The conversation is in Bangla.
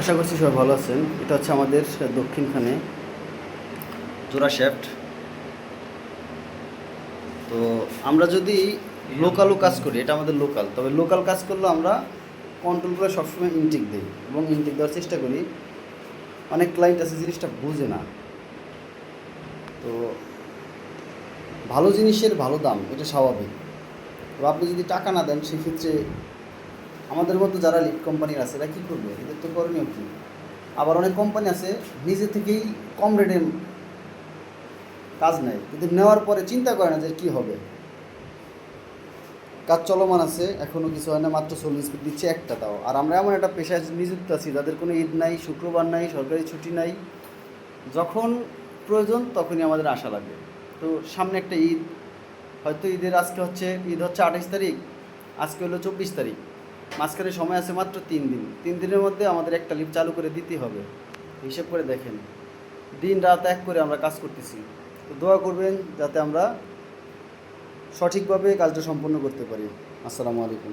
আশা করছি সবাই ভালো আছেন। এটা হচ্ছে আমাদের দক্ষিণখানে জোড়া শ্যাফট। তো আমরা যদি লোকালও কাজ করি, এটা আমাদের লোকাল, তবে লোকাল কাজ করলেও আমরা কন্ট্রোল করে সবসময় ইনটেক দিই এবং ইনটেক দেওয়ার চেষ্টা করি। অনেক ক্লায়েন্ট আছে জিনিসটা বুঝে না। তো ভালো জিনিসের ভালো দাম, এটা স্বাভাবিক। তো আপনি যদি টাকা না দেন সেক্ষেত্রে আমাদের মতো যারা লিড কোম্পানির আছে এরা কী করবে? এদের তো করণীয় কী? আবার অনেক কোম্পানি আছে নিজে থেকেই কম রেটে কাজ নেয়, কিন্তু নেওয়ার পরে চিন্তা করে না যে কী হবে। কাজ চলমান আছে, এখনও কিছু হয় না, মাত্র 40 ফিট দিচ্ছে একটা, তাও। আর আমরা এমন একটা পেশায় নিযুক্ত আছি যাদের কোনো ঈদ নাই, শুক্রবার নাই, সরকারি ছুটি নাই। যখন প্রয়োজন তখনই আমাদের আসা লাগে। তো সামনে একটা ঈদ, হয়তো ঈদের আজকে হচ্ছে ঈদ হচ্ছে 28 তারিখ, আজকে হলো 24 তারিখ, মাঝখানে সময় আছে মাত্র 3 দিন। 3 দিনের মধ্যে আমাদের একটা লিফট চালু করে দিতে হবে। হিসেব করে দেখেন, দিন রাত এক করে আমরা কাজ করতেছি। তো দোয়া করবেন যাতে আমরা সঠিকভাবে কাজটা সম্পন্ন করতে পারি। আসসালামু আলাইকুম।